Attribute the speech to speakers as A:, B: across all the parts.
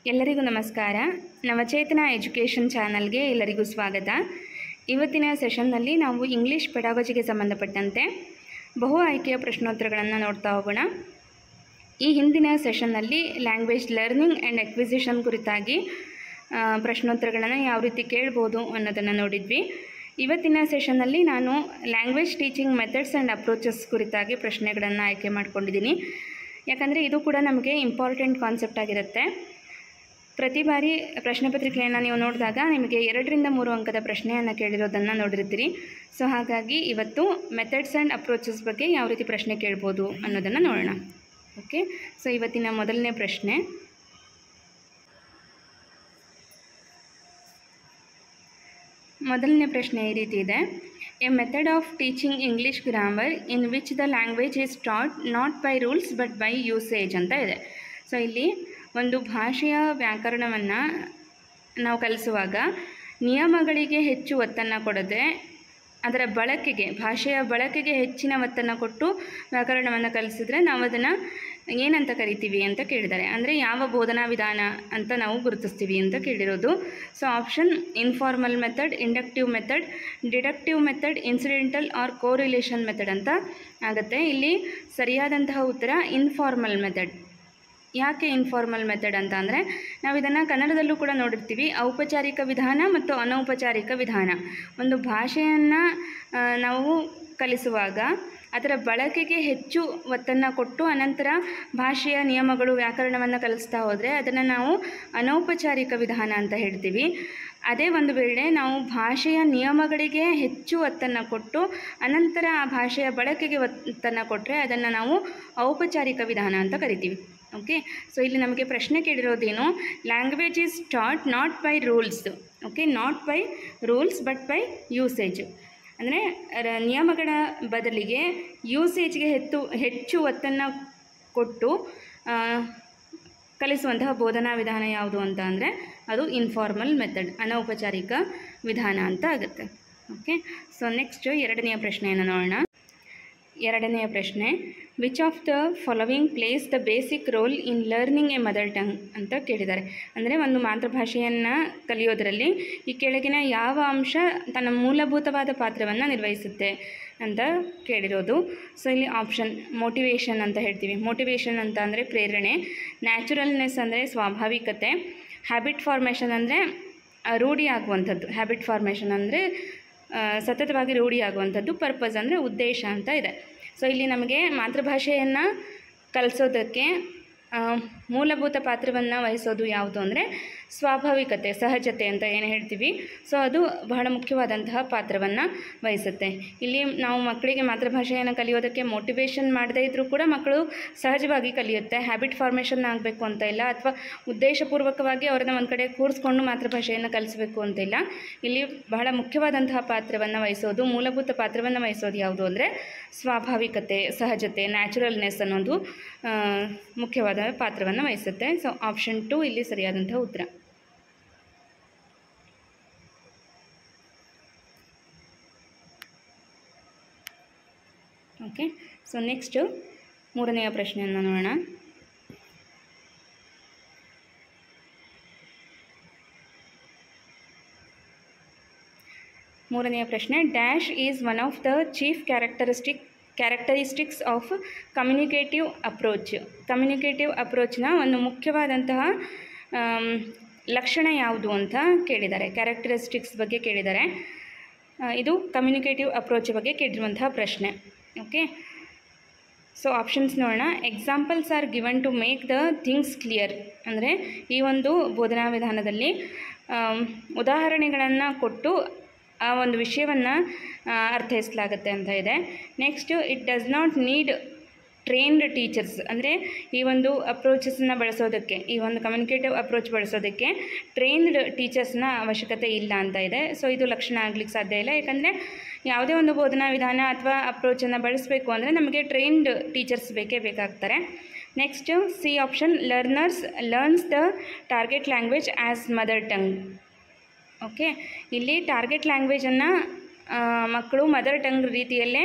A: ಎಲ್ಲರಿಗೂ ನಮಸ್ಕಾರ. ನವಚೇತನ ಎಜುಕೇಷನ್ ಚಾನಲ್ಗೆ ಎಲ್ಲರಿಗೂ ಸ್ವಾಗತ. ಇವತ್ತಿನ ಸೆಷನ್ನಲ್ಲಿ ನಾವು ಇಂಗ್ಲೀಷ್ ಪೆಡಾಗಜಿಗೆ ಸಂಬಂಧಪಟ್ಟಂತೆ ಬಹು ಆಯ್ಕೆಯ ಪ್ರಶ್ನೋತ್ತರಗಳನ್ನು ನೋಡ್ತಾ ಹೋಗೋಣ. ಈ ಹಿಂದಿನ ಸೆಷನ್ನಲ್ಲಿ ಲ್ಯಾಂಗ್ವೇಜ್ ಲರ್ನಿಂಗ್ ಆ್ಯಂಡ್ ಎಕ್ವಿಸಿಷನ್ ಕುರಿತಾಗಿ ಪ್ರಶ್ನೋತ್ತರಗಳನ್ನು ಯಾವ ರೀತಿ ಕೇಳ್ಬೋದು ಅನ್ನೋದನ್ನು ನೋಡಿದ್ವಿ. ಇವತ್ತಿನ ಸೆಷನ್ನಲ್ಲಿ ನಾನು language teaching methods and approaches ಕುರಿತಾಗಿ ಪ್ರಶ್ನೆಗಳನ್ನು ಆಯ್ಕೆ ಮಾಡ್ಕೊಂಡಿದ್ದೀನಿ. ಯಾಕಂದರೆ ಇದು ಕೂಡ ನಮಗೆ ಇಂಪಾರ್ಟೆಂಟ್ ಕಾನ್ಸೆಪ್ಟ್ ಆಗಿರುತ್ತೆ. ಪ್ರತಿ ಬಾರಿ ಪ್ರಶ್ನೆ ಪತ್ರಿಕೆಯನ್ನು ನೀವು ನೋಡಿದಾಗ ನಿಮಗೆ 2ರಿಂದ 3 ಅಂಕದ ಪ್ರಶ್ನೆಯನ್ನು ಕೇಳಿರೋದನ್ನು ನೋಡಿರ್ತೀರಿ. ಸೊ ಹಾಗಾಗಿ ಇವತ್ತು ಮೆಥಡ್ಸ್ ಆ್ಯಂಡ್ ಅಪ್ರೋಚಸ್ ಬಗ್ಗೆ ಯಾವ ರೀತಿ ಪ್ರಶ್ನೆ ಕೇಳ್ಬೋದು ಅನ್ನೋದನ್ನು ನೋಡೋಣ. ಓಕೆ, ಸೊ ಇವತ್ತಿನ ಮೊದಲನೇ ಪ್ರಶ್ನೆ, ಈ ರೀತಿ ಇದೆ. A method of teaching English grammar in which the language is taught not by rules but by usage ಅಂತ ಇದೆ. ಸೊ ಇಲ್ಲಿ ಒಂದು ಭಾಷೆಯ ವ್ಯಾಕರಣವನ್ನು ನಾವು ಕಲಿಸುವಾಗ ನಿಯಮಗಳಿಗೆ ಹೆಚ್ಚು ಒತ್ತನ್ನು ಕೊಡದೆ ಅದರ ಬಳಕೆಗೆ, ಭಾಷೆಯ ಬಳಕೆಗೆ ಹೆಚ್ಚಿನ ಒತ್ತನ್ನು ಕೊಟ್ಟು ವ್ಯಾಕರಣವನ್ನು ಕಲಿಸಿದ್ರೆ ನಾವು ಅದನ್ನು ಏನಂತ ಕರಿತೀವಿ ಅಂತ ಕೇಳಿದ್ದಾರೆ. ಅಂದರೆ ಯಾವ ಬೋಧನಾ ವಿಧಾನ ಅಂತ ನಾವು ಗುರುತಿಸ್ತೀವಿ ಅಂತ ಕೇಳಿರೋದು. So option informal method, inductive method, deductive method, incidental or correlation method ಅಂತ ಆಗುತ್ತೆ. ಇಲ್ಲಿ ಸರಿಯಾದಂತಹ ಉತ್ತರ ಇನ್ಫಾರ್ಮಲ್ ಮೆಥಡ್. ಯಾಕೆ ಇನ್ಫಾರ್ಮಲ್ ಮೆಥಡ್ ಅಂತ ಅಂದರೆ, ನಾವು ಇದನ್ನು ಕನ್ನಡದಲ್ಲೂ ಕೂಡ ನೋಡಿರ್ತೀವಿ. ಔಪಚಾರಿಕ ವಿಧಾನ ಮತ್ತು ಅನೌಪಚಾರಿಕ ವಿಧಾನ. ಒಂದು ಭಾಷೆಯನ್ನು ನಾವು ಕಲಿಸುವಾಗ ಅದರ ಬಳಕೆಗೆ ಹೆಚ್ಚು ಒತ್ತನ್ನು ಕೊಟ್ಟು ಅನಂತರ ಭಾಷೆಯ ನಿಯಮಗಳು, ವ್ಯಾಕರಣವನ್ನು ಕಲಿಸ್ತಾ ಹೋದರೆ ಅದನ್ನು ನಾವು ಅನೌಪಚಾರಿಕ ವಿಧಾನ ಅಂತ ಹೇಳ್ತೀವಿ. ಅದೇ ಒಂದು ವೇಳೆ ನಾವು ಭಾಷೆಯ ನಿಯಮಗಳಿಗೆ ಹೆಚ್ಚು ಒತ್ತನ್ನು ಕೊಟ್ಟು ಅನಂತರ ಆ ಭಾಷೆಯ ಬಳಕೆಗೆ ಒತ್ತನ್ನು ಕೊಟ್ಟರೆ ಅದನ್ನು ನಾವು ಔಪಚಾರಿಕ ವಿಧಾನ ಅಂತ ಕರಿತೀವಿ. ಓಕೆ, ಸೊ ಇಲ್ಲಿ ನಮಗೆ ಪ್ರಶ್ನೆ ಕೇಳಿರೋದೇನು, language is taught not by rules. Okay, not by rules but by usage. ಅಂದರೆ ನಿಯಮಗಳ ಬದಲಿಗೆ ಯೂಸೇಜ್ಗೆ ಹೆಚ್ಚು ಒತ್ತನ್ನು ಕೊಟ್ಟು ಕಲಿಸುವಂತಹ ಬೋಧನಾ ವಿಧಾನ ಯಾವುದು ಅಂತ ಅಂದರೆ ಅದು ಇನ್ಫಾರ್ಮಲ್ ಮೆಥಡ್, ಅನೌಪಚಾರಿಕ ವಿಧಾನ ಅಂತ ಆಗುತ್ತೆ. ಓಕೆ, ಸೊ ನೆಕ್ಸ್ಟ್ 2ನೇ ಪ್ರಶ್ನೆಯನ್ನು ನೋಡೋಣ. 2ನೇ ಪ್ರಶ್ನೆ, which of the following place the basic role in learning A mother tongue ಅಂತ ಕೇಳಿದ್ದಾರೆ. ಅಂದರೆ ಒಂದು ಮಾತೃಭಾಷೆಯನ್ನು ಕಲಿಯೋದರಲ್ಲಿ ಈ ಕೆಳಗಿನ ಯಾವ ಅಂಶ ತನ್ನ ಮೂಲಭೂತವಾದ ಪಾತ್ರವನ್ನು ನಿರ್ವಹಿಸುತ್ತೆ ಅಂತ ಕೇಳಿರೋದು. ಸೊ ಇಲ್ಲಿ ಆಪ್ಷನ್ ಮೋಟಿವೇಶನ್ ಅಂತ ಹೇಳ್ತೀವಿ. ಮೋಟಿವೇಶನ್ ಅಂತ ಅಂದರೆ ಪ್ರೇರಣೆ, ನ್ಯಾಚುರಲ್ನೆಸ್ ಅಂದರೆ ಸ್ವಾಭಾವಿಕತೆ, ಹ್ಯಾಬಿಟ್ ಫಾರ್ಮೇಷನ್ ಅಂದರೆ ರೂಢಿ ಆಗುವಂಥದ್ದು, ಹ್ಯಾಬಿಟ್ ಫಾರ್ಮೇಷನ್ ಅಂದರೆ ಸತತವಾಗಿ ರೂಢಿ ಆಗುವಂಥದ್ದು, ಪರ್ಪಸ್ ಅಂದರೆ ಉದ್ದೇಶ ಅಂತ ಇದೆ. ಸೊ ಇಲ್ಲಿ ನಮಗೆ ಮಾತೃಭಾಷೆಯನ್ನು ಕಲಿಸೋದಕ್ಕೆ ಮೂಲಭೂತ ಪಾತ್ರವನ್ನು ವಹಿಸೋದು ಯಾವುದು ಅಂದರೆ ಸ್ವಾಭಾವಿಕತೆ, ಸಹಜತೆ ಅಂತ ಏನು ಹೇಳ್ತೀವಿ. ಸೊ ಅದು ಬಹಳ ಮುಖ್ಯವಾದಂತಹ ಪಾತ್ರವನ್ನು ವಹಿಸುತ್ತೆ. ಇಲ್ಲಿ ನಾವು ಮಕ್ಕಳಿಗೆ ಮಾತೃಭಾಷೆಯನ್ನು ಕಲಿಯೋದಕ್ಕೆ ಮೋಟಿವೇಶನ್ ಮಾಡದೇ ಇದ್ದರೂ ಕೂಡ ಮಕ್ಕಳು ಸಹಜವಾಗಿ ಕಲಿಯುತ್ತೆ. ಹ್ಯಾಬಿಟ್ ಫಾರ್ಮೇಷನ್ ಆಗಬೇಕು ಅಂತ ಇಲ್ಲ, ಅಥವಾ ಉದ್ದೇಶಪೂರ್ವಕವಾಗಿ ಅವ್ರನ್ನ ಒಂದು ಕಡೆ ಕೂರಿಸ್ಕೊಂಡು ಮಾತೃಭಾಷೆಯನ್ನು ಕಲಿಸಬೇಕು ಅಂತ ಇಲ್ಲ. ಇಲ್ಲಿ ಬಹಳ ಮುಖ್ಯವಾದಂತಹ ಪಾತ್ರವನ್ನು ವಹಿಸೋದು, ಮೂಲಭೂತ ಪಾತ್ರವನ್ನು ವಹಿಸೋದು ಯಾವುದು ಅಂದರೆ ಸ್ವಾಭಾವಿಕತೆ, ಸಹಜತೆ, ನ್ಯಾಚುರಲ್ನೆಸ್ ಅನ್ನೋದು ಮುಖ್ಯವಾದ ಪಾತ್ರವನ್ನು ವಹಿಸುತ್ತೆ. ಸೊ ಆಪ್ಷನ್ 2 ಇಲ್ಲಿ ಸರಿಯಾದಂತಹ ಉತ್ತರ. ಓಕೆ, ಸೊ ನೆಕ್ಸ್ಟ್ 3ನೇ ಪ್ರಶ್ನೆಯನ್ನು ನೋಡೋಣ. 3ನೇ ಪ್ರಶ್ನೆ, dash is one of the chief characteristics of communicative approach. Communicative ಅಪ್ರೋಚ್ನ ಒಂದು ಮುಖ್ಯವಾದಂತಹ ಲಕ್ಷಣ ಯಾವುದು ಅಂತ ಕೇಳಿದ್ದಾರೆ. ಕ್ಯಾರೆಕ್ಟರಿಸ್ಟಿಕ್ಸ್ ಬಗ್ಗೆ ಕೇಳಿದ್ದಾರೆ. ಇದು ಕಮ್ಯುನಿಕೇಟಿವ್ ಅಪ್ರೋಚ್ ಬಗ್ಗೆ ಕೇಳಿರುವಂತಹ ಪ್ರಶ್ನೆ. ಓಕೆ, ಸೊ ಆಪ್ಷನ್ಸ್ ನೋಡೋಣ. Examples are given to make the things clear. ಅಂದರೆ ಈ ಒಂದು ಬೋಧನಾ ವಿಧಾನದಲ್ಲಿ ಉದಾಹರಣೆಗಳನ್ನು ಕೊಟ್ಟು ಆ ಒಂದು ವಿಷಯವನ್ನು ಅರ್ಥೈಸಲಾಗುತ್ತೆ ಅಂತ ಇದೆ. Next, it does not need trained teachers. ಅಂದರೆ ಈ ಒಂದು ಅಪ್ರೋಚಸ್ನ ಬಳಸೋದಕ್ಕೆ, ಈ ಒಂದು ಕಮ್ಯುನಿಕೇಟಿವ್ ಅಪ್ರೋಚ್ ಬಳಸೋದಕ್ಕೆ ಟ್ರೈನ್ಡ್ ಟೀಚರ್ಸ್ನ ಅವಶ್ಯಕತೆ ಇಲ್ಲ ಅಂತ ಇದೆ. ಸೊ ಇದು ಲಕ್ಷಣ ಆಗ್ಲಿಕ್ಕೆ ಸಾಧ್ಯ ಇಲ್ಲ. ಯಾಕಂದರೆ ಯಾವುದೇ ಒಂದು ಬೋಧನಾ ವಿಧಾನ ಅಥವಾ ಅಪ್ರೋಚನ್ನು ಬಳಸಬೇಕು ಅಂದರೆ ನಮಗೆ ಟ್ರೈನ್ಡ್ ಟೀಚರ್ಸ್ ಬೇಕಾಗ್ತಾರೆ. Next C option, learns the target language as mother tongue. Okay, ಇಲ್ಲಿ ಟಾರ್ಗೆಟ್ ಲ್ಯಾಂಗ್ವೇಜನ್ನು ಮಕ್ಕಳು ಮದರ್ ಟಂಗ್ ರೀತಿಯಲ್ಲೇ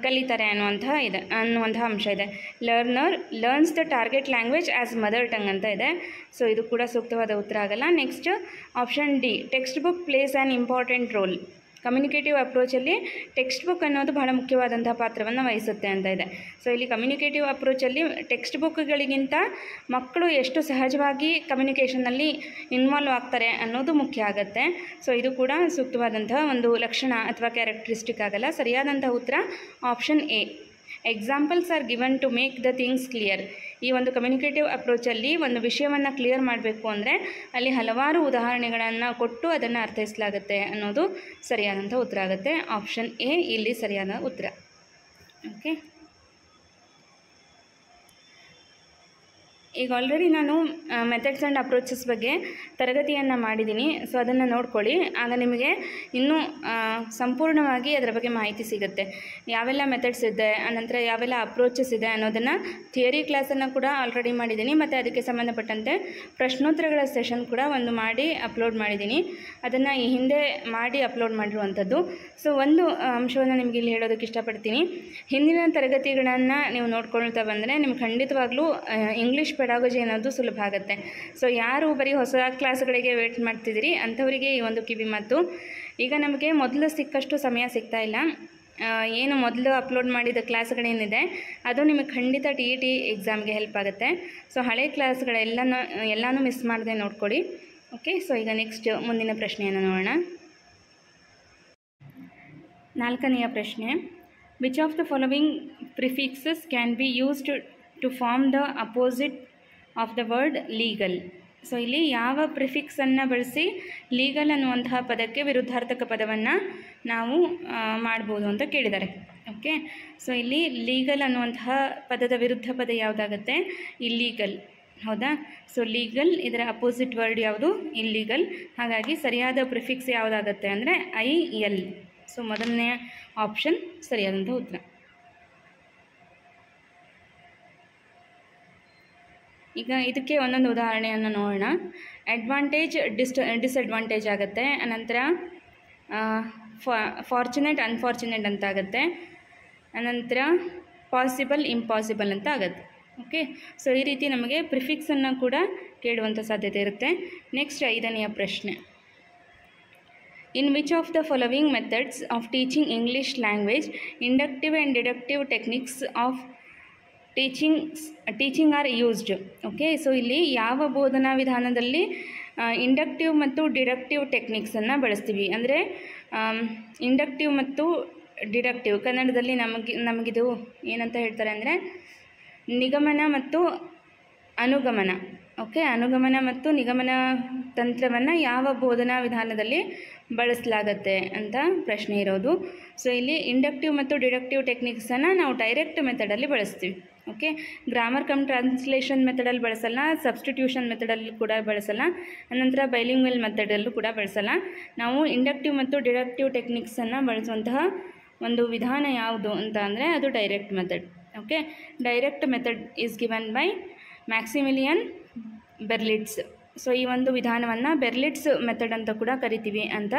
A: ಕಲಿತಾರೆ ಅನ್ನುವಂಥ ಅಂಶ ಇದೆ. Learner learns the target language as mother tongue ಅಂತ ಇದೆ. ಸೊ ಇದು ಕೂಡ ಸೂಕ್ತವಾದ ಉತ್ತರ ಆಗಲ್ಲ. Next option D, textbook plays an important role. Communicative ಅಪ್ರೋಚಲ್ಲಿ ಟೆಕ್ಸ್ಟ್ ಬುಕ್ ಅನ್ನೋದು ಬಹಳ ಮುಖ್ಯವಾದಂಥ ಪಾತ್ರವನ್ನು ವಹಿಸುತ್ತೆ ಅಂತ ಇದೆ. ಸೊ ಇಲ್ಲಿ ಕಮ್ಯುನಿಕೇಟಿವ್ ಅಪ್ರೋಚಲ್ಲಿ ಟೆಕ್ಸ್ಟ್ ಬುಕ್ಗಳಿಗಿಂತ ಮಕ್ಕಳು ಎಷ್ಟು ಸಹಜವಾಗಿ ಕಮ್ಯುನಿಕೇಷನ್ನಲ್ಲಿ ಇನ್ವಾಲ್ವ್ ಆಗ್ತಾರೆ ಅನ್ನೋದು ಮುಖ್ಯ ಆಗುತ್ತೆ. ಸೊ ಇದು ಕೂಡ ಸೂಕ್ತವಾದಂತಹ ಒಂದು ಲಕ್ಷಣ ಅಥವಾ ಕ್ಯಾರೆಕ್ಟರಿಸ್ಟಿಕ್ ಆಗಲ್ಲ. ಸರಿಯಾದಂಥ ಉತ್ತರ option A, examples are given to make the things clear. ಈ ಒಂದು ಕಮ್ಯುನಿಕೇಟಿವ್ ಅಪ್ರೋಚಲ್ಲಿ ಒಂದು ವಿಷಯವನ್ನು ಕ್ಲಿಯರ್ ಮಾಡಬೇಕು ಅಂದರೆ ಅಲ್ಲಿ ಹಲವಾರು ಉದಾಹರಣೆಗಳನ್ನು ಕೊಟ್ಟು ಅದನ್ನು ಅರ್ಥೈಸಲಾಗುತ್ತೆ ಅನ್ನೋದು ಸರಿಯಾದಂಥ ಉತ್ತರ ಆಗುತ್ತೆ. ಆಪ್ಷನ್ ಎ ಇಲ್ಲಿ ಸರಿಯಾದ ಉತ್ತರ. ಓಕೆ, ಈಗ ಆಲ್ರೆಡಿ ನಾನು ಮೆಥಡ್ಸ್ ಆ್ಯಂಡ್ ಅಪ್ರೋಚಸ್ ಬಗ್ಗೆ ತರಗತಿಯನ್ನು ಮಾಡಿದ್ದೀನಿ. ಸೊ ಅದನ್ನು ನೋಡ್ಕೊಳ್ಳಿ, ಆಗ ನಿಮಗೆ ಇನ್ನೂ ಸಂಪೂರ್ಣವಾಗಿ ಅದರ ಬಗ್ಗೆ ಮಾಹಿತಿ ಸಿಗುತ್ತೆ. ಯಾವೆಲ್ಲ ಮೆಥಡ್ಸ್ ಇದೆ, ಆನಂತರ ಯಾವೆಲ್ಲ ಅಪ್ರೋಚಸ್ ಇದೆ ಅನ್ನೋದನ್ನು ಥಿಯರಿ ಕ್ಲಾಸನ್ನು ಕೂಡ ಆಲ್ರೆಡಿ ಮಾಡಿದ್ದೀನಿ. ಮತ್ತು ಅದಕ್ಕೆ ಸಂಬಂಧಪಟ್ಟಂತೆ ಪ್ರಶ್ನೋತ್ತರಗಳ ಸೆಷನ್ ಕೂಡ ಒಂದು ಮಾಡಿ ಅಪ್ಲೋಡ್ ಮಾಡಿದ್ದೀನಿ. ಅದನ್ನು ಈ ಹಿಂದೆ ಮಾಡಿ ಅಪ್ಲೋಡ್ ಮಾಡಿರುವಂಥದ್ದು. ಸೊ ಒಂದು ಅಂಶವನ್ನು ನಿಮಗೆ ಇಲ್ಲಿ ಹೇಳೋದಕ್ಕೆ ಇಷ್ಟಪಡ್ತೀನಿ. ಹಿಂದಿನ ತರಗತಿಗಳನ್ನು ನೀವು ನೋಡ್ಕೊಳ್ತಾ ಬಂದರೆ ನಿಮ್ಗೆ ಖಂಡಿತವಾಗ್ಲೂ ಇಂಗ್ಲೀಷ್ ಪೆಡಾಗಜಿ ಅನ್ನೋದು ಸುಲಭ ಆಗುತ್ತೆ. ಸೊ ಯಾರು ಬರೀ ಹೊಸ ಕ್ಲಾಸ್ಗಳಿಗೆ ವೇಟ್ ಮಾಡ್ತಿದ್ದೀರಿ ಅಂಥವರಿಗೆ ಈ ಒಂದು ಕಿವಿ ಮಾತು. ಈಗ ನಮಗೆ ಮೊದಲು ಸಿಕ್ಕಷ್ಟು ಸಮಯ ಸಿಗ್ತಾ ಇಲ್ಲ. ಏನು ಮೊದಲು ಅಪ್ಲೋಡ್ ಮಾಡಿದ ಕ್ಲಾಸ್ಗಳೇನಿದೆ ಅದು ನಿಮಗೆ ಖಂಡಿತ TET ಎಕ್ಸಾಮ್ಗೆ ಹೆಲ್ಪ್ ಆಗುತ್ತೆ. ಸೊ ಹಳೆ ಕ್ಲಾಸ್ಗಳೆಲ್ಲನೂ ಮಿಸ್ ಮಾಡದೆ ನೋಡ್ಕೊಳ್ಳಿ. ಓಕೆ, ಸೊ ಈಗ ನೆಕ್ಸ್ಟ್ ಮುಂದಿನ ಪ್ರಶ್ನೆಯನ್ನು ನೋಡೋಣ. 4ನೆಯ ಪ್ರಶ್ನೆ, which of the following prefixes can be used to form the opposite of the word legal. So ಇಲ್ಲಿ ಯಾವ ಪ್ರಿಫಿಕ್ಸನ್ನು ಬಳಸಿ ಲೀಗಲ್ ಅನ್ನುವಂತಹ ಪದಕ್ಕೆ ವಿರುದ್ಧಾರ್ಥಕ ಪದವನ್ನು ನಾವು ಮಾಡ್ಬೋದು ಅಂತ ಕೇಳಿದ್ದಾರೆ. ಓಕೆ, ಸೊ ಇಲ್ಲಿ ಲೀಗಲ್ ಅನ್ನುವಂತಹ ಪದದ ವಿರುದ್ಧ ಪದ ಯಾವುದಾಗುತ್ತೆ? ಇಲ್ಲೀಗಲ್. ಹೌದಾ? ಸೊ ಲೀಗಲ್, ಇದರ ಅಪೋಸಿಟ್ ವರ್ಡ್ ಯಾವುದು? ಇಲ್ಲೀಗಲ್. ಹಾಗಾಗಿ ಸರಿಯಾದ ಪ್ರಿಫಿಕ್ಸ್ ಯಾವುದಾಗುತ್ತೆ ಅಂದರೆ IL. ಸೊ ಮೊದಲನೇ ಆಪ್ಷನ್ ಸರಿಯಾದಂಥ ಉತ್ತರ. ಈಗ ಇದಕ್ಕೆ ಒಂದೊಂದು ಉದಾಹರಣೆಯನ್ನು ನೋಡೋಣ. ಅಡ್ವಾಂಟೇಜ್ ಡಿಸ್ಅಡ್ವಾಂಟೇಜ್ ಆಗುತ್ತೆ, ಅನಂತರ ಫಾರ್ಚುನೇಟ್ ಅನ್ಫಾರ್ಚುನೇಟ್ ಅಂತ ಆಗುತ್ತೆ, ಅನಂತರ ಪಾಸಿಬಲ್ ಇಂಪಾಸಿಬಲ್ ಅಂತ ಆಗುತ್ತೆ. ಓಕೆ, ಸೊ ಈ ರೀತಿ ನಮಗೆ ಪ್ರಿಫಿಕ್ಸನ್ನು ಕೂಡ ಕೇಳುವಂಥ ಸಾಧ್ಯತೆ ಇರುತ್ತೆ. ನೆಕ್ಸ್ಟ್ 5ನೆಯ ಪ್ರಶ್ನೆ, in which of the following methods of teaching English language inductive and deductive techniques of teaching are used? Okay, so ಇಲ್ಲಿ ಯಾವ ಬೋಧನಾ ವಿಧಾನದಲ್ಲಿ ಇಂಡಕ್ಟಿವ್ ಮತ್ತು ಡಿಡಕ್ಟಿವ್ ಟೆಕ್ನಿಕ್ಸನ್ನು ಬಳಸ್ತೀವಿ ಅಂದರೆ ಇಂಡಕ್ಟಿವ್ ಮತ್ತು ಡಿಡಕ್ಟಿವ್ ಕನ್ನಡದಲ್ಲಿ ನಮಗಿದು ಏನಂತ ಹೇಳ್ತಾರೆ ಅಂದರೆ ನಿಗಮನ ಮತ್ತು ಅನುಗಮನ. ಓಕೆ, ಅನುಗಮನ ಮತ್ತು ನಿಗಮನ ತಂತ್ರವನ್ನು ಯಾವ ಬೋಧನಾ ವಿಧಾನದಲ್ಲಿ ಬಳಸಲಾಗತ್ತೆ ಅಂತ ಪ್ರಶ್ನೆ ಇರೋದು. ಸೊ ಇಲ್ಲಿ ಇಂಡಕ್ಟಿವ್ ಮತ್ತು ಡಿಡಕ್ಟಿವ್ ಟೆಕ್ನಿಕ್ಸನ್ನು ನಾವು ಡೈರೆಕ್ಟ್ ಮೆಥಡಲ್ಲಿ ಬಳಸ್ತೀವಿ. ಓಕೆ, ಗ್ರಾಮರ್ ಕಮ್ ಟ್ರಾನ್ಸ್ಲೇಷನ್ ಮೆಥಡಲ್ಲಿ ಬಳಸಲ್ಲ, ಸಬ್ಸ್ಟಿಟ್ಯೂಷನ್ ಮೆಥಡಲ್ಲಿ ಕೂಡ ಬಳಸಲ್ಲ, ಅನಂತರ ಬೈಲಿಂಗ್ವಲ್ ಮೆಥಡಲ್ಲೂ ಕೂಡ ಬಳಸಲ್ಲ. ನಾವು ಇಂಡಕ್ಟಿವ್ ಮತ್ತು ಡಿಡಕ್ಟಿವ್ ಟೆಕ್ನಿಕ್ಸನ್ನು ಬಳಸುವಂತಹ ಒಂದು ವಿಧಾನ ಯಾವುದು ಅಂತ ಅಂದರೆ ಅದು direct method. Okay, direct method is given by Maximilian Berlitz. So ಈ ಒಂದು ವಿಧಾನವನ್ನು ಬೆರ್ಲಿಟ್ಸ್ ಮೆಥಡ್ ಅಂತ ಕೂಡ ಕರಿತೀವಿ ಅಂತ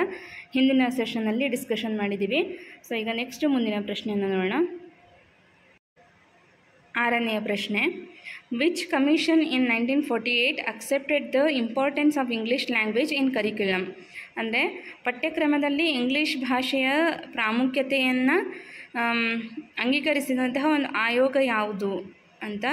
A: ಹಿಂದಿನ ಸೆಷನ್ನಲ್ಲಿ ಡಿಸ್ಕಷನ್ ಮಾಡಿದ್ದೀವಿ. ಸೊ ಈಗ ನೆಕ್ಸ್ಟ್ ಮುಂದಿನ ಪ್ರಶ್ನೆಯನ್ನು ನೋಡೋಣ. 6ನೆಯ ಪ್ರಶ್ನೆ, which commission in 1948 accepted the importance of English language in curriculum? ಅಂದರೆ ಪಠ್ಯಕ್ರಮದಲ್ಲಿ ಇಂಗ್ಲೀಷ್ ಭಾಷೆಯ ಪ್ರಾಮುಖ್ಯತೆಯನ್ನು ಅಂಗೀಕರಿಸಿದಂತಹ ಒಂದು ಆಯೋಗ ಯಾವುದು ಅಂತ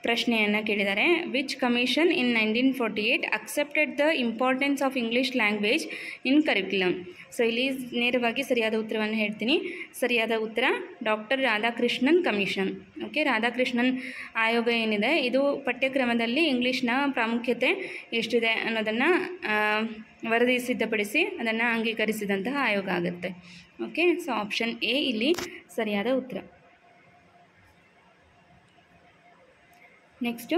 A: ಪ್ರಶ್ನೆಯನ್ನು ಕೇಳಿದ್ದಾರೆ. Which commission in 1948 accepted the importance of English language in curriculum? So ಇಲ್ಲಿ ನೇರವಾಗಿ ಸರಿಯಾದ ಉತ್ತರವನ್ನು ಹೇಳ್ತೀನಿ. ಸರಿಯಾದ ಉತ್ತರ doctor Radhakrishnan commission. Okay, Radhakrishnan ಆಯೋಗ ಏನಿದೆ ಇದು ಪಠ್ಯಕ್ರಮದಲ್ಲಿ ಇಂಗ್ಲೀಷ್ನ ಪ್ರಾಮುಖ್ಯತೆ ಎಷ್ಟಿದೆ ಅನ್ನೋದನ್ನು ವರದಿ ಸಿದ್ಧಪಡಿಸಿ ಅದನ್ನು ಅಂಗೀಕರಿಸಿದಂತಹ ಆಯೋಗ ಆಗುತ್ತೆ. ಓಕೆ, ಸೊ ಆಪ್ಷನ್ ಎ ಇಲ್ಲಿ ಸರಿಯಾದ ಉತ್ತರ. ನೆಕ್ಸ್ಟು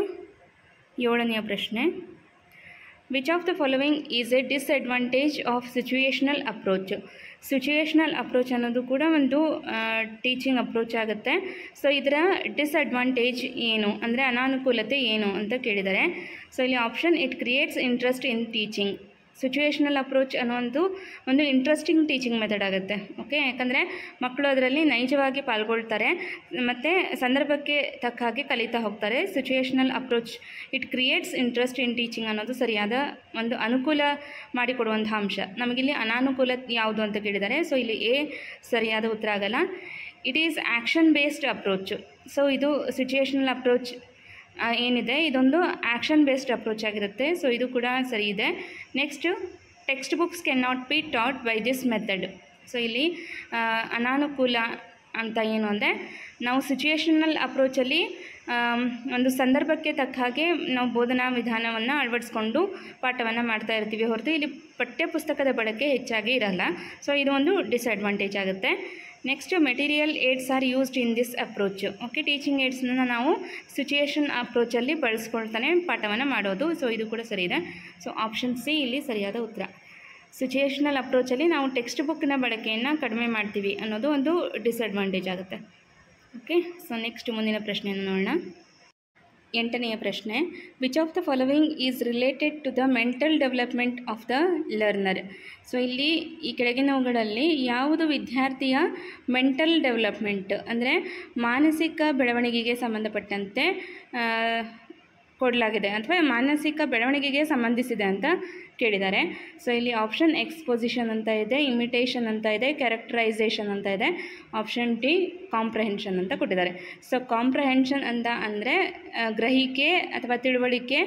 A: 7ನೆಯ ಪ್ರಶ್ನೆ, which of the following is a disadvantage of situational approach? Situational approach ಅನ್ನೋದು ಕೂಡ ಒಂದು ಟೀಚಿಂಗ್ ಅಪ್ರೋಚ್ ಆಗುತ್ತೆ. ಸೊ ಇದರ ಡಿಸ್ಅಡ್ವಾಂಟೇಜ್ ಏನು ಅಂದರೆ ಅನಾನುಕೂಲತೆ ಏನು ಅಂತ ಕೇಳಿದ್ದಾರೆ. ಸೊ ಇಲ್ಲಿ option it creates interest in teaching. Situational approach ಅನ್ನೋದು ಒಂದು ಇಂಟ್ರೆಸ್ಟಿಂಗ್ ಟೀಚಿಂಗ್ ಮೆಥಡ್ ಆಗುತ್ತೆ. ಓಕೆ, ಯಾಕಂದರೆ ಮಕ್ಕಳು ಅದರಲ್ಲಿ ನೈಜವಾಗಿ ಪಾಲ್ಗೊಳ್ತಾರೆ ಮತ್ತು ಸಂದರ್ಭಕ್ಕೆ ತಕ್ಕ ಹಾಗೆ ಕಲಿತಾ ಹೋಗ್ತಾರೆ. Situational approach it creates interest in teaching ಅನ್ನೋದು ಸರಿಯಾದ ಒಂದು ಅನುಕೂಲ ಮಾಡಿಕೊಡುವಂಥ ಅಂಶ. ನಮಗಿಲ್ಲಿ ಅನಾನುಕೂಲ ಯಾವುದು ಅಂತ ಕೇಳಿದ್ದಾರೆ. ಸೊ ಇಲ್ಲಿ ಎ ಸರಿಯಾದ ಉತ್ತರ ಆಗಲ್ಲ. It is action based approach. So ಇದು ಸಿಚುವೇಷನಲ್ ಅಪ್ರೋಚ್ ಏನಿದೆ ಇದೊಂದು ಆ್ಯಕ್ಷನ್ ಬೇಸ್ಡ್ ಅಪ್ರೋಚ್ ಆಗಿರುತ್ತೆ. ಸೊ ಇದು ಕೂಡ ಸರಿ ಇದೆ. Next text books can not be taught by this method. So ಇಲ್ಲಿ ಅನಾನುಕೂಲ ಅಂತ ಏನು ಅಂದರೆ ನಾವು ಸಿಚುವೇಷನಲ್ ಅಪ್ರೋಚಲ್ಲಿ ಒಂದು ಸಂದರ್ಭಕ್ಕೆ ತಕ್ಕ ಹಾಗೆ ನಾವು ಬೋಧನಾ ವಿಧಾನವನ್ನು ಅಳವಡಿಸ್ಕೊಂಡು ಪಾಠವನ್ನು ಮಾಡ್ತಾ ಇರ್ತೀವಿ ಹೊರತು ಇಲ್ಲಿ ಪಠ್ಯಪುಸ್ತಕದ ಬಳಕೆ ಹೆಚ್ಚಾಗಿ ಇರಲ್ಲ. ಸೊ ಇದು ಒಂದು ಡಿಸ್ಅಡ್ವಾಂಟೇಜ್ ಆಗುತ್ತೆ. Next material aids are used in this approach. Okay, teaching ಏಡ್ಸ್ನ ನಾವು ಸಿಚುಯೇಷನ್ ಅಪ್ರೋಚಲ್ಲಿ ಬಳಸ್ಕೊಳ್ತಾನೆ ಪಾಠವನ್ನು ಮಾಡೋದು. ಸೊ ಇದು ಕೂಡ ಸರಿ ಇದೆ. ಸೊ ಆಪ್ಷನ್ ಸಿ ಇಲ್ಲಿ ಸರಿಯಾದ ಉತ್ತರ. ಸಿಚುಯೇಷನಲ್ ಅಪ್ರೋಚಲ್ಲಿ ನಾವು ಟೆಕ್ಸ್ಟ್ ಬುಕ್ನ ಬಳಕೆಯನ್ನು ಕಡಿಮೆ ಮಾಡ್ತೀವಿ ಅನ್ನೋದು ಒಂದು ಡಿಸ್ಅಡ್ವಾಂಟೇಜ್ ಆಗುತ್ತೆ. ಓಕೆ, ಸೊ ನೆಕ್ಸ್ಟ್ ಮುಂದಿನ ಪ್ರಶ್ನೆಯನ್ನು ನೋಡೋಣ. 8ನೆಯ ಪ್ರಶ್ನೆ, which of the following is related to the mental development of the learner. So ಇಲ್ಲಿ ಈ ಕೆಳಗಿನವುಗಳಲ್ಲಿ ಯಾವುದು ವಿದ್ಯಾರ್ಥಿಯ ಮೆಂಟಲ್ ಡೆವಲಪ್ಮೆಂಟ್ ಅಂದರೆ ಮಾನಸಿಕ ಬೆಳವಣಿಗೆಗೆ ಸಂಬಂಧಪಟ್ಟಂತೆ ಕೊಡಲಾಗಿದೆ ಅಥವಾ ಮಾನಸಿಕ ಬೆಳವಣಿಗೆಗೆ ಸಂಬಂಧಿಸಿದೆ ಅಂತ ಕೇಳಿದ್ದಾರೆ. ಸೊ ಇಲ್ಲಿ ಆಪ್ಷನ್ ಎಕ್ಸ್ಪೊಸಿಷನ್ ಅಂತ ಇದೆ, ಇಮಿಟೇಷನ್ ಅಂತ ಇದೆ, ಕ್ಯಾರೆಕ್ಟರೈಸೇಷನ್ ಅಂತ ಇದೆ. ಆಪ್ಷನ್ ಡಿ ಕಾಂಪ್ರಹೆನ್ಷನ್ ಅಂತ ಕೊಟ್ಟಿದ್ದಾರೆ. ಸೊ ಕಾಂಪ್ರಹೆನ್ಷನ್ ಅಂತ ಅಂದರೆ ಗ್ರಹಿಕೆ ಅಥವಾ ತಿಳುವಳಿಕೆ,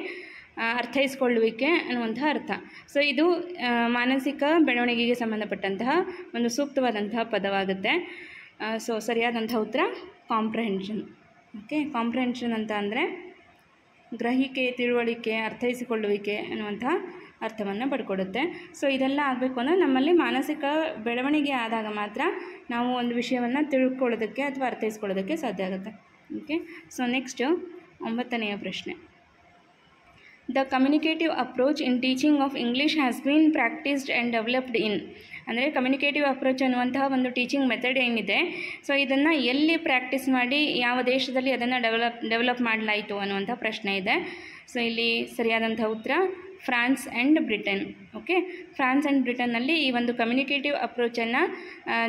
A: ಅರ್ಥೈಸ್ಕೊಳ್ಳುವಿಕೆ ಅನ್ನುವಂಥ ಅರ್ಥ. ಸೊ ಇದು ಮಾನಸಿಕ ಬೆಳವಣಿಗೆಗೆ ಸಂಬಂಧಪಟ್ಟಂತಹ ಒಂದು ಸೂಕ್ತವಾದಂತಹ ಪದವಾಗುತ್ತೆ. ಸೊ ಸರಿಯಾದಂಥ ಉತ್ತರ ಕಾಂಪ್ರಹೆನ್ಷನ್. ಓಕೆ, ಕಾಂಪ್ರಹೆನ್ಷನ್ ಅಂತ ಅಂದರೆ ಗ್ರಹಿಕೆ, ತಿಳುವಳಿಕೆ, ಅರ್ಥೈಸಿಕೊಳ್ಳುವಿಕೆ ಅನ್ನುವಂಥ ಅರ್ಥವನ್ನು ಪಡ್ಕೊಡುತ್ತೆ. ಸೊ ಇದೆಲ್ಲ ಆಗಬೇಕು ಅಂದರೆ ನಮ್ಮಲ್ಲಿ ಮಾನಸಿಕ ಬೆಳವಣಿಗೆ ಆದಾಗ ಮಾತ್ರ ನಾವು ಒಂದು ವಿಷಯವನ್ನು ತಿಳ್ಕೊಳ್ಳೋದಕ್ಕೆ ಅಥವಾ ಅರ್ಥೈಸ್ಕೊಳ್ಳೋದಕ್ಕೆ ಸಾಧ್ಯ ಆಗುತ್ತೆ. ಓಕೆ, ಸೊ ನೆಕ್ಸ್ಟ್ 9ನೆಯ ಪ್ರಶ್ನೆ. The communicative approach in teaching of English has been practised and developed in. ಅಂದರೆ ಕಮ್ಯುನಿಕೇಟಿವ್ ಅಪ್ರೋಚ್ ಅನ್ನುವಂತಹ ಒಂದು ಟೀಚಿಂಗ್ ಮೆಥಡ್ ಏನಿದೆ, ಸೊ ಇದನ್ನು ಎಲ್ಲಿ ಪ್ರಾಕ್ಟೀಸ್ ಮಾಡಿ ಯಾವ ದೇಶದಲ್ಲಿ ಅದನ್ನು ಡೆವಲಪ್ ಮಾಡಲಾಯಿತು ಅನ್ನುವಂಥ ಪ್ರಶ್ನೆ ಇದೆ. ಸೊ ಇಲ್ಲಿ ಸರಿಯಾದಂಥ ಉತ್ತರ France and Britain. Okay, France and ಬ್ರಿಟನ್ನಲ್ಲಿ ಈ ಒಂದು ಕಮ್ಯುನಿಕೇಟಿವ್ ಅಪ್ರೋಚನ್ನು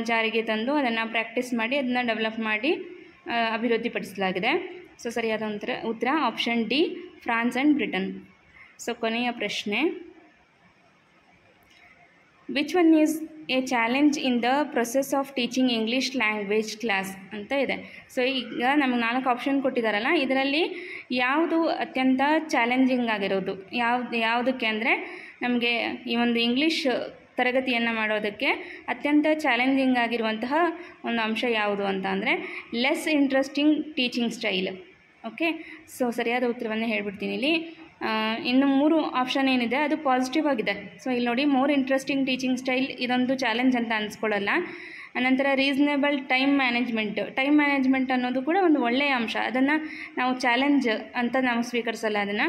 A: ಜಾರಿಗೆ ತಂದು ಅದನ್ನು ಪ್ರಾಕ್ಟೀಸ್ ಮಾಡಿ ಅದನ್ನು ಡೆವಲಪ್ ಮಾಡಿ ಅಭಿವೃದ್ಧಿಪಡಿಸಲಾಗಿದೆ. ಸೊ ಸರಿಯಾದ ಉತ್ತರ option D France and Britain. So ಕೊನೆಯ ಪ್ರಶ್ನೆ, which one is A challenge in the process of teaching English language class ಅಂತ ಇದೆ. ಸೊ ಈಗ ನಮಗೆ 4 ಆಪ್ಷನ್ ಕೊಟ್ಟಿದ್ದಾರಲ್ಲ, ಇದರಲ್ಲಿ ಯಾವುದು ಅತ್ಯಂತ ಚಾಲೆಂಜಿಂಗ್ ಆಗಿರೋದು ಯಾವುದಕ್ಕೆ ಅಂದರೆ ನಮಗೆ ಈ ಒಂದು ಇಂಗ್ಲೀಷ್ ತರಗತಿಯನ್ನು ಮಾಡೋದಕ್ಕೆ ಅತ್ಯಂತ ಚಾಲೆಂಜಿಂಗ್ ಆಗಿರುವಂತಹ ಒಂದು ಅಂಶ ಯಾವುದು ಅಂತ ಅಂದರೆ less interesting teaching style. Okay, so ಸರಿಯಾದ ಉತ್ತರವನ್ನು ಹೇಳ್ಬಿಡ್ತೀನಿ. ಇಲ್ಲಿ ಇನ್ನು 3 ಆಪ್ಷನ್ ಏನಿದೆ ಅದು ಪಾಸಿಟಿವ್ ಆಗಿದೆ. ಸೊ ಇಲ್ಲಿ ನೋಡಿ, ಮೋರ್ ಇಂಟ್ರೆಸ್ಟಿಂಗ್ ಟೀಚಿಂಗ್ ಸ್ಟೈಲ್ ಇದೊಂದು ಚಾಲೆಂಜ್ ಅಂತ ಅನಿಸ್ಕೊಳ್ಳಲ್ಲ. ಅನಂತರ ರೀಸನೇಬಲ್ ಟೈಮ್ ಮ್ಯಾನೇಜ್ಮೆಂಟ್ ಅನ್ನೋದು ಕೂಡ ಒಂದು ಒಳ್ಳೆಯ ಅಂಶ, ಅದನ್ನು ನಾವು ಚಾಲೆಂಜ್ ಅಂತ ನಾವು ಸ್ವೀಕರಿಸಲ್ಲ. ಅದನ್ನು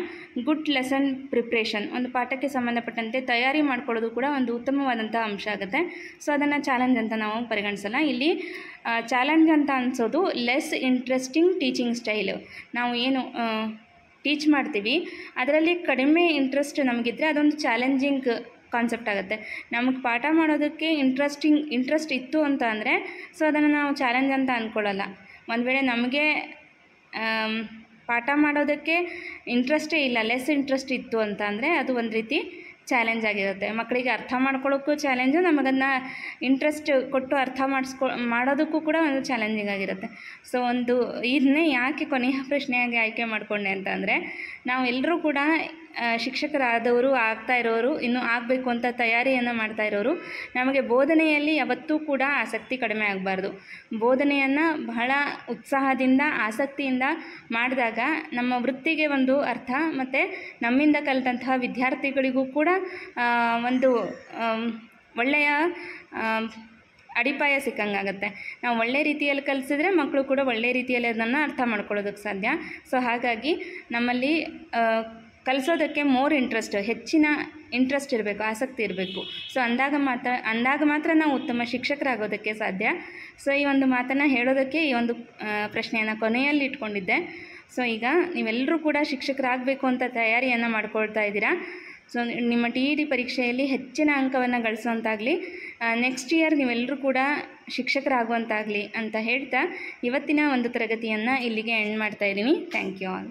A: ಗುಡ್ ಲೆಸನ್ ಪ್ರಿಪ್ರೇಷನ್, ಒಂದು ಪಾಠಕ್ಕೆ ಸಂಬಂಧಪಟ್ಟಂತೆ ತಯಾರಿ ಮಾಡ್ಕೊಳ್ಳೋದು ಕೂಡ ಒಂದು ಉತ್ತಮವಾದಂಥ ಅಂಶ ಆಗುತ್ತೆ. ಸೊ ಅದನ್ನು ಚಾಲೆಂಜ್ ಅಂತ ನಾವು ಪರಿಗಣಿಸಲ್ಲ. ಇಲ್ಲಿ ಚಾಲೆಂಜ್ ಅಂತ ಅನಿಸೋದು ಲೆಸ್ ಇಂಟ್ರೆಸ್ಟಿಂಗ್ ಟೀಚಿಂಗ್ ಸ್ಟೈಲು. ನಾವು ಏನು ಟೀಚ್ ಮಾಡ್ತೀವಿ ಅದರಲ್ಲಿ ಕಡಿಮೆ ಇಂಟ್ರೆಸ್ಟ್ ನಮಗಿದ್ರೆ ಅದೊಂದು ಚಾಲೆಂಜಿಂಗ್ ಕಾನ್ಸೆಪ್ಟ್ ಆಗುತ್ತೆ. ನಮಗೆ ಪಾಠ ಮಾಡೋದಕ್ಕೆ ಇಂಟ್ರೆಸ್ಟ್ ಇತ್ತು ಅಂತ ಅಂದರೆ ಸೊ ಅದನ್ನು ನಾವು ಚಾಲೆಂಜ್ ಅಂತ ಅಂದ್ಕೊಳ್ಳಲ್ಲ. ಒಂದು ವೇಳೆ ನಮಗೆ ಪಾಠ ಮಾಡೋದಕ್ಕೆ ಇಂಟ್ರೆಸ್ಟೇ ಇಲ್ಲ, ಲೆಸ್ ಇಂಟ್ರೆಸ್ಟ್ ಇತ್ತು ಅಂತ ಅಂದರೆ ಅದು ಒಂದು ರೀತಿ ಚಾಲೆಂಜ್ ಆಗಿರುತ್ತೆ. ಮಕ್ಕಳಿಗೆ ಅರ್ಥ ಮಾಡ್ಕೊಳ್ಳೋಕ್ಕೂ ಚಾಲೆಂಜು, ನಮಗನ್ನು ಇಂಟ್ರೆಸ್ಟ್ ಕೊಟ್ಟು ಅರ್ಥ ಮಾಡೋದಕ್ಕೂ ಕೂಡ ಒಂದು ಚಾಲೆಂಜಿಂಗ್ ಆಗಿರುತ್ತೆ. ಸೊ ಇದನ್ನೇ ಯಾಕೆ ಕೊನೆಯ ಪ್ರಶ್ನೆಯಾಗಿ ಆಯ್ಕೆ ಮಾಡಿಕೊಂಡೆ ಅಂತ ಅಂದರೆ, ನಾವು ಎಲ್ಲರೂ ಕೂಡ ಶಿಕ್ಷಕರಾದವರು, ಆಗ್ತಾ ಇರೋರು, ಇನ್ನೂ ಆಗಬೇಕು ಅಂತ ತಯಾರಿಯನ್ನು ಮಾಡ್ತಾ ಇರೋರು, ನಮಗೆ ಬೋಧನೆಯಲ್ಲಿ ಯಾವತ್ತೂ ಕೂಡ ಆಸಕ್ತಿ ಕಡಿಮೆ ಆಗಬಾರ್ದು. ಬೋಧನೆಯನ್ನು ಬಹಳ ಉತ್ಸಾಹದಿಂದ, ಆಸಕ್ತಿಯಿಂದ ಮಾಡಿದಾಗ ನಮ್ಮ ವೃತ್ತಿಗೆ ಒಂದು ಅರ್ಥ ಮತ್ತು ನಮ್ಮಿಂದ ಕಲಿತಂತಹ ವಿದ್ಯಾರ್ಥಿಗಳಿಗೂ ಕೂಡ ಒಂದು ಒಳ್ಳೆಯ ಅಡಿಪಾಯ ಸಿಕ್ಕಂಗಾಗುತ್ತೆ. ನಾವು ಒಳ್ಳೆ ರೀತಿಯಲ್ಲಿ ಕಲಿಸಿದ್ರೆ ಮಕ್ಕಳು ಕೂಡ ಒಳ್ಳೆ ರೀತಿಯಲ್ಲಿ ಅದನ್ನು ಅರ್ಥ ಮಾಡ್ಕೊಳ್ಳೋದಕ್ಕೆ ಸಾಧ್ಯ. ಸೊ ಹಾಗಾಗಿ ನಮ್ಮಲ್ಲಿ ಕಲಿಸೋದಕ್ಕೆ ಹೆಚ್ಚಿನ ಇಂಟ್ರೆಸ್ಟ್ ಇರಬೇಕು, ಆಸಕ್ತಿ ಇರಬೇಕು. ಸೊ ಅಂದಾಗ ಮಾತ್ರ ನಾವು ಉತ್ತಮ ಶಿಕ್ಷಕರಾಗೋದಕ್ಕೆ ಸಾಧ್ಯ. ಸೊ ಈ ಒಂದು ಮಾತನ್ನು ಹೇಳೋದಕ್ಕೆ ಈ ಒಂದು ಪ್ರಶ್ನೆಯನ್ನು ಕೊನೆಯಲ್ಲಿ ಇಟ್ಕೊಂಡಿದ್ದೆ. ಸೊ ಈಗ ನೀವೆಲ್ಲರೂ ಕೂಡ ಶಿಕ್ಷಕರಾಗಬೇಕು ಅಂತ ತಯಾರಿಯನ್ನು ಮಾಡ್ಕೊಳ್ತಾ ಇದ್ದೀರಾ. ಸೊ ನಿಮ್ಮ TET ಪರೀಕ್ಷೆಯಲ್ಲಿ ಹೆಚ್ಚಿನ ಅಂಕವನ್ನು ಗಳಿಸುವಂತಾಗಲಿ, ನೆಕ್ಸ್ಟ್ ಇಯರ್ ನೀವೆಲ್ಲರೂ ಕೂಡ ಶಿಕ್ಷಕರಾಗುವಂತಾಗಲಿ ಅಂತ ಹೇಳ್ತಾ ಇವತ್ತಿನ ಒಂದು ತರಗತಿಯನ್ನು ಇಲ್ಲಿಗೆ ಎಂಡ್ ಮಾಡ್ತಾ ಇದ್ದೀನಿ. Thank you all.